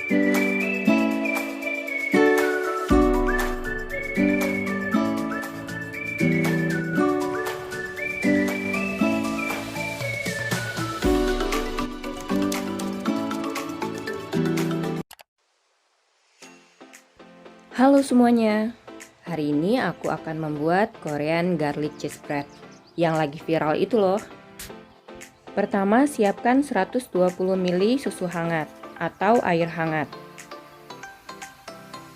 Halo semuanya, hari ini aku akan membuat Korean garlic cheese bread yang lagi viral itu loh. Pertama, siapkan 120 ml susu hangat atau air hangat.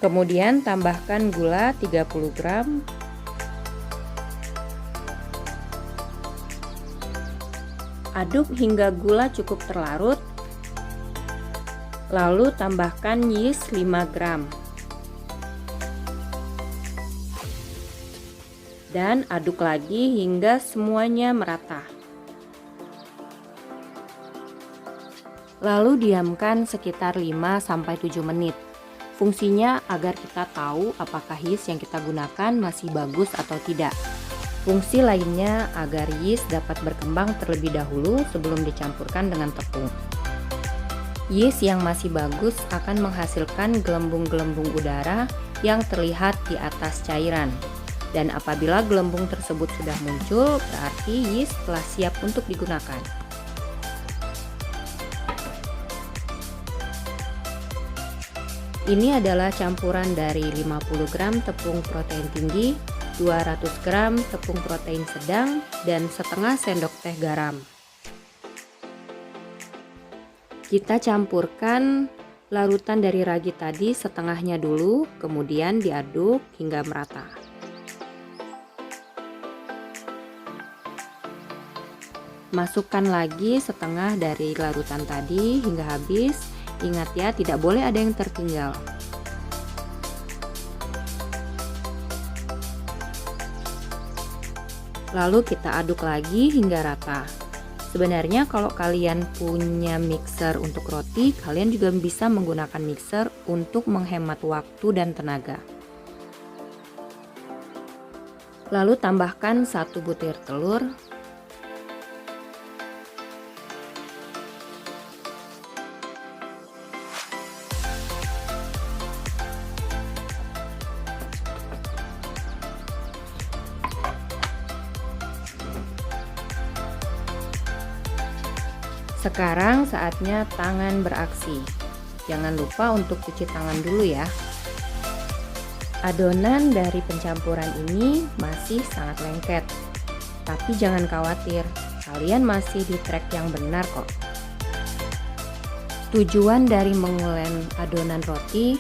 Kemudian tambahkan gula 30 gram, aduk hingga gula cukup terlarut, lalu tambahkan yeast 5 gram. Dan aduk lagi hingga semuanya merata. Lalu diamkan sekitar 5-7 menit. Fungsinya agar kita tahu apakah yeast yang kita gunakan masih bagus atau tidak. Fungsi lainnya agar yeast dapat berkembang terlebih dahulu sebelum dicampurkan dengan tepung. Yeast yang masih bagus akan menghasilkan gelembung-gelembung udara yang terlihat di atas cairan. Dan apabila gelembung tersebut sudah muncul, berarti yeast telah siap untuk digunakan. Ini adalah campuran dari 50 gram tepung protein tinggi, 200 gram tepung protein sedang, dan setengah sendok teh garam. Kita campurkan larutan dari ragi tadi setengahnya dulu, kemudian diaduk hingga merata. Masukkan lagi setengah dari larutan tadi hingga habis. Ingat ya, tidak boleh ada yang tertinggal. Lalu kita aduk lagi hingga rata. Sebenarnya kalau kalian punya mixer untuk roti, kalian juga bisa menggunakan mixer untuk menghemat waktu dan tenaga. Lalu tambahkan 1 butir telur. Sekarang saatnya tangan beraksi. Jangan lupa untuk cuci tangan dulu ya. Adonan dari pencampuran ini masih sangat lengket. Tapi jangan khawatir, kalian masih di track yang benar kok. Tujuan dari mengulen adonan roti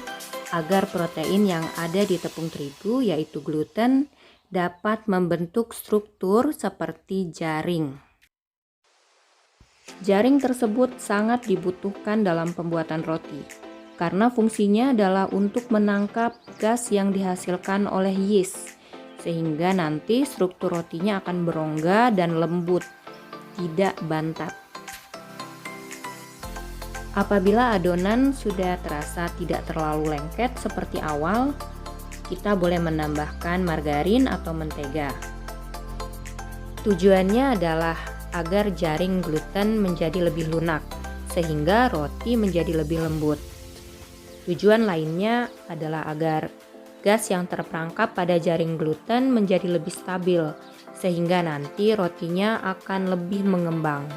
agar protein yang ada di tepung terigu, yaitu gluten, dapat membentuk struktur seperti jaring. Jaring tersebut sangat dibutuhkan dalam pembuatan roti, karena fungsinya adalah untuk menangkap gas yang dihasilkan oleh yeast, sehingga nanti struktur rotinya akan berongga dan lembut, tidak bantat. Apabila adonan sudah terasa tidak terlalu lengket seperti awal, kita boleh menambahkan margarin atau mentega. Tujuannya adalah agar jaring gluten menjadi lebih lunak, sehingga roti menjadi lebih lembut. Tujuan lainnya adalah agar gas yang terperangkap pada jaring gluten menjadi lebih stabil, sehingga nanti rotinya akan lebih mengembang.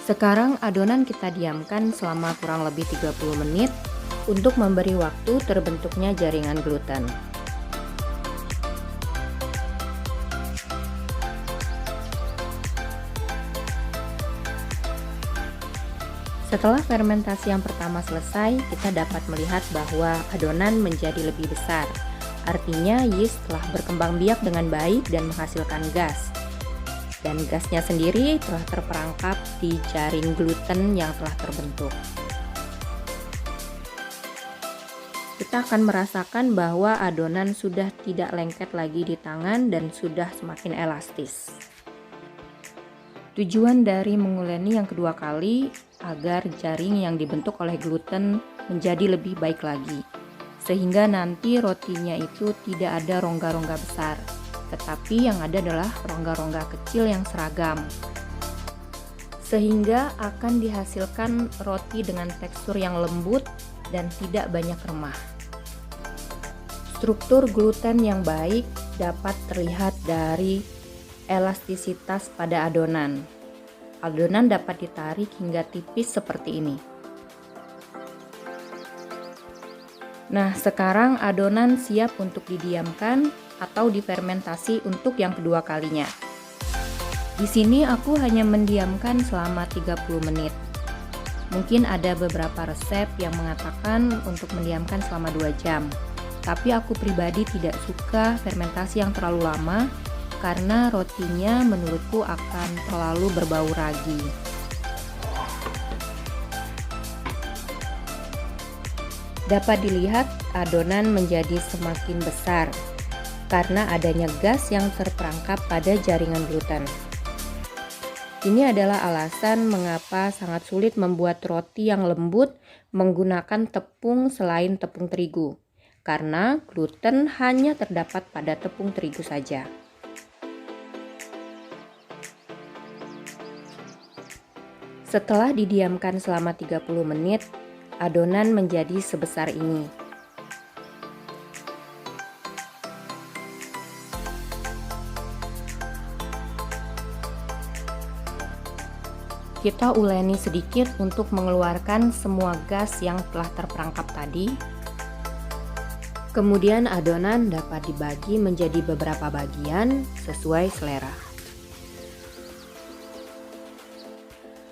Sekarang adonan kita diamkan selama kurang lebih 30 menit untuk memberi waktu terbentuknya jaringan gluten. Setelah fermentasi yang pertama selesai, kita dapat melihat bahwa adonan menjadi lebih besar. Artinya yeast telah berkembang biak dengan baik dan menghasilkan gas. Dan gasnya sendiri telah terperangkap di jaring gluten yang telah terbentuk. Kita akan merasakan bahwa adonan sudah tidak lengket lagi di tangan dan sudah semakin elastis. Tujuan dari menguleni yang kedua kali agar jaring yang dibentuk oleh gluten menjadi lebih baik lagi, sehingga nanti rotinya itu tidak ada rongga-rongga besar, tetapi yang ada adalah rongga-rongga kecil yang seragam. sehingga akan dihasilkan roti dengan tekstur yang lembut dan tidak banyak remah. Struktur gluten yang baik dapat terlihat dari elastisitas pada adonan. Adonan dapat ditarik hingga tipis seperti ini. Nah, sekarang adonan siap untuk didiamkan atau difermentasi untuk yang kedua kalinya. Di sini aku hanya mendiamkan selama 30 menit. Mungkin ada beberapa resep yang mengatakan untuk mendiamkan selama 2 jam. Tapi aku pribadi tidak suka fermentasi yang terlalu lama karena rotinya menurutku akan terlalu berbau ragi. Dapat dilihat adonan menjadi semakin besar karena adanya gas yang terperangkap pada jaringan gluten. Ini adalah alasan mengapa sangat sulit membuat roti yang lembut menggunakan tepung selain tepung terigu, karena gluten hanya terdapat pada tepung terigu saja. Setelah didiamkan selama 30 menit, adonan menjadi sebesar ini. Kita uleni sedikit untuk mengeluarkan semua gas yang telah terperangkap tadi. Kemudian adonan dapat dibagi menjadi beberapa bagian sesuai selera.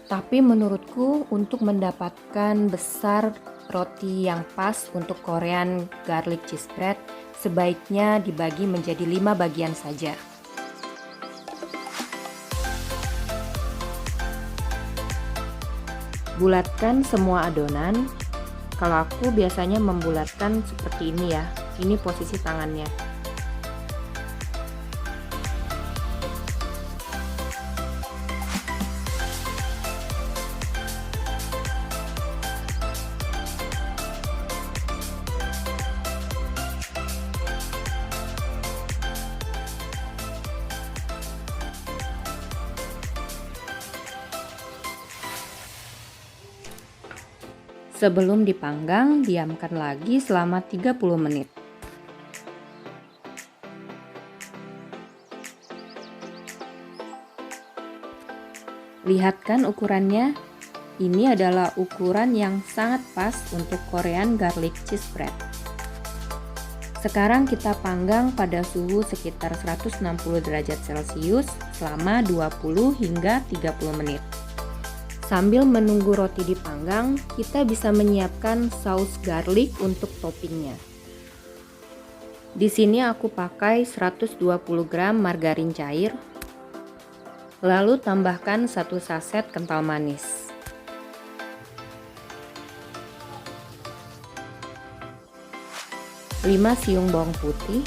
Tapi menurutku untuk mendapatkan besar roti yang pas untuk Korean garlic cheese bread, sebaiknya dibagi menjadi 5 bagian saja. Bulatkan semua adonan. Kalau aku biasanya membulatkan seperti ini ya. Ini posisi tangannya. Sebelum dipanggang, diamkan lagi selama 30 menit. Lihat kan ukurannya? Ini adalah ukuran yang sangat pas untuk Korean garlic cheese bread. Sekarang kita panggang pada suhu sekitar 160 derajat Celcius selama 20 hingga 30 menit. Sambil menunggu roti dipanggang, kita bisa menyiapkan saus garlic untuk toppingnya. Di sini aku pakai 120 gram margarin cair, lalu tambahkan 1 saset kental manis. Lima siung bawang putih.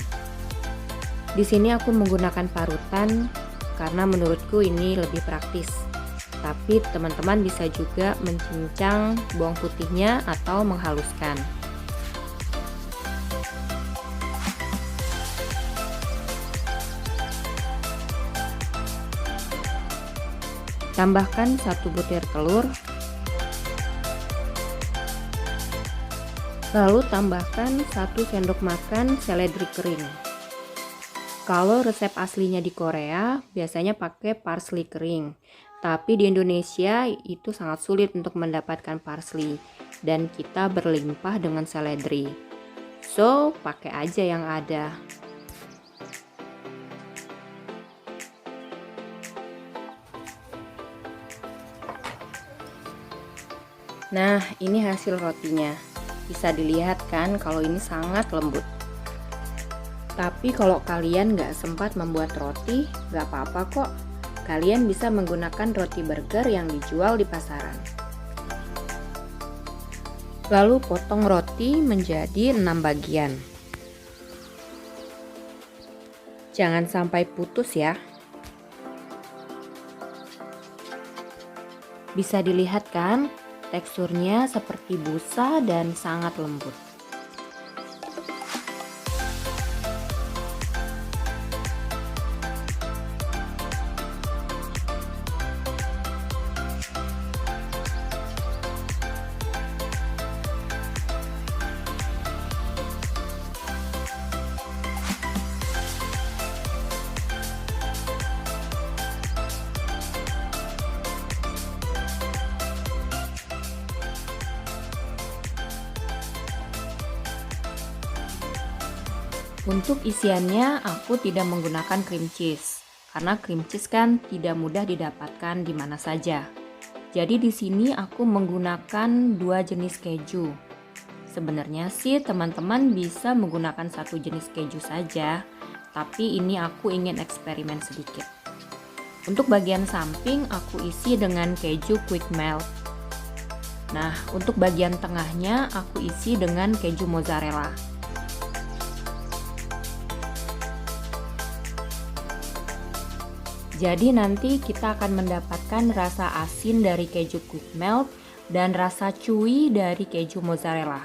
Di sini aku menggunakan parutan karena menurutku ini lebih praktis. Tapi teman-teman bisa juga mencincang bawang putihnya atau menghaluskan. Tambahkan 1 butir telur. Lalu tambahkan 1 sendok makan seledri kering. Kalau resep aslinya di Korea biasanya pakai parsley kering. Tapi di Indonesia itu sangat sulit untuk mendapatkan parsley dan kita berlimpah dengan seledri. So, pakai aja yang ada. Nah, ini hasil rotinya. Bisa dilihat kan kalau ini sangat lembut. Tapi kalau kalian nggak sempat membuat roti, nggak apa-apa kok. Kalian bisa menggunakan roti burger yang dijual di pasaran. Lalu potong roti menjadi 6 bagian. Jangan sampai putus ya. Bisa dilihat kan, teksturnya seperti busa dan sangat lembut. Untuk isiannya aku tidak menggunakan cream cheese karena cream cheese kan tidak mudah didapatkan di mana saja. Jadi di sini aku menggunakan 2 jenis keju. Sebenarnya sih teman-teman bisa menggunakan satu jenis keju saja, tapi ini aku ingin eksperimen sedikit. Untuk bagian samping aku isi dengan keju quick melt. Nah, untuk bagian tengahnya aku isi dengan keju mozzarella. Jadi nanti kita akan mendapatkan rasa asin dari keju quick melt dan rasa chewy dari keju mozzarella.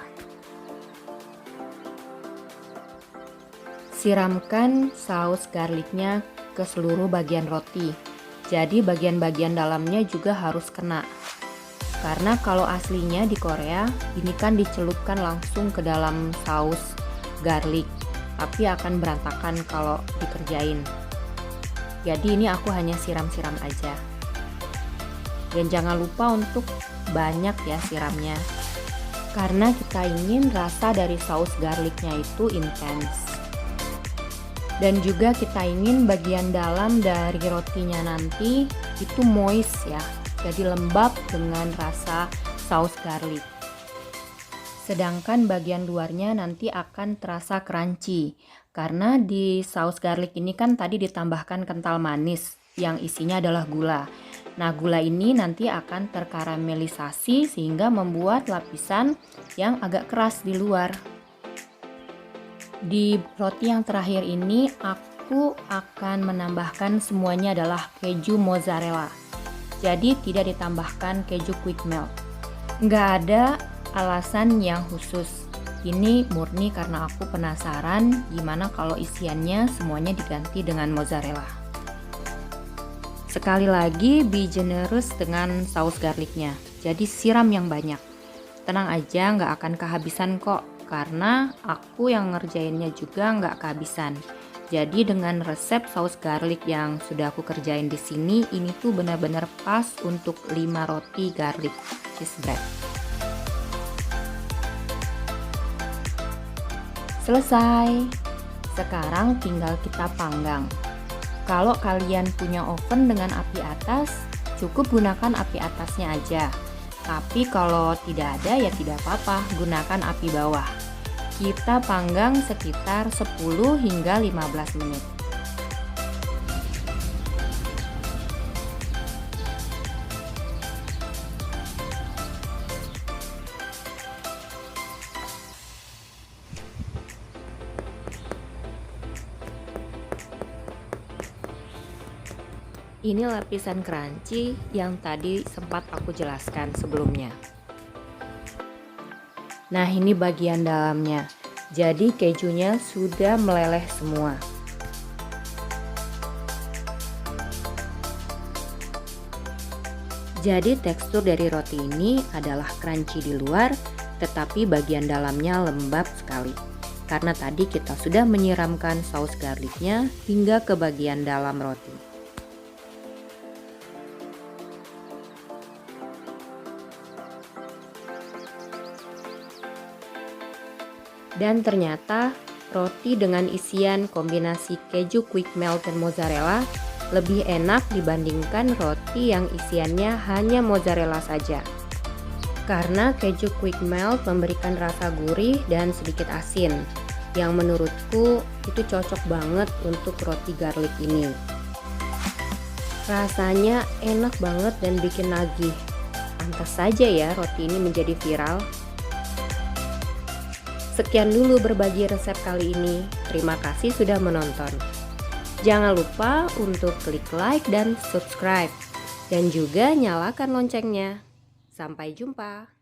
Siramkan saus garlicnya ke seluruh bagian roti. Jadi bagian-bagian dalamnya juga harus kena. Karena kalau aslinya di Korea, ini kan dicelupkan langsung ke dalam saus garlic, tapi akan berantakan kalau dikerjain. Jadi ini aku hanya siram-siram aja. Dan jangan lupa untuk banyak ya siramnya. Karena kita ingin rasa dari saus garlicnya itu intens. Dan juga kita ingin bagian dalam dari rotinya nanti itu moist ya. Jadi lembab dengan rasa saus garlic. Sedangkan bagian luarnya nanti akan terasa crunchy. Karena di saus garlic ini kan tadi ditambahkan kental manis yang isinya adalah gula. Nah, gula ini nanti akan terkaramelisasi sehingga membuat lapisan yang agak keras di luar. Di roti yang terakhir ini aku akan menambahkan semuanya adalah keju mozzarella. Jadi tidak ditambahkan keju quick melt. Nggak ada alasan yang khusus. Ini murni karena aku penasaran gimana kalau isiannya semuanya diganti dengan mozzarella. Sekali lagi, be generous dengan saus garlicnya. Jadi siram yang banyak. Tenang aja, nggak akan kehabisan kok. Karena aku yang ngerjainnya juga nggak kehabisan. Jadi dengan resep saus garlic yang sudah aku kerjain di sini, ini tuh benar-benar pas untuk 5 roti garlic cheese bread. Selesai. Sekarang tinggal kita panggang. Kalau kalian punya oven dengan api atas, cukup gunakan api atasnya aja. Tapi kalau tidak ada ya tidak apa-apa, gunakan api bawah. Kita panggang sekitar 10 hingga 15 menit. Ini lapisan crunchy yang tadi sempat aku jelaskan sebelumnya. Nah, ini bagian dalamnya. Jadi kejunya sudah meleleh semua. Jadi tekstur dari roti ini adalah crunchy di luar, tetapi bagian dalamnya lembab sekali. Karena tadi kita sudah menyiramkan saus garlicnya hingga ke bagian dalam roti. Dan ternyata roti dengan isian kombinasi keju quick melt dan mozzarella lebih enak dibandingkan roti yang isiannya hanya mozzarella saja. Karena keju quick melt memberikan rasa gurih dan sedikit asin, yang menurutku itu cocok banget untuk roti garlic ini. Rasanya enak banget dan bikin nagih. Pantas saja ya roti ini menjadi viral. Sekian dulu berbagi resep kali ini. Terima kasih sudah menonton. Jangan lupa untuk klik like dan subscribe. Dan juga nyalakan loncengnya. Sampai jumpa.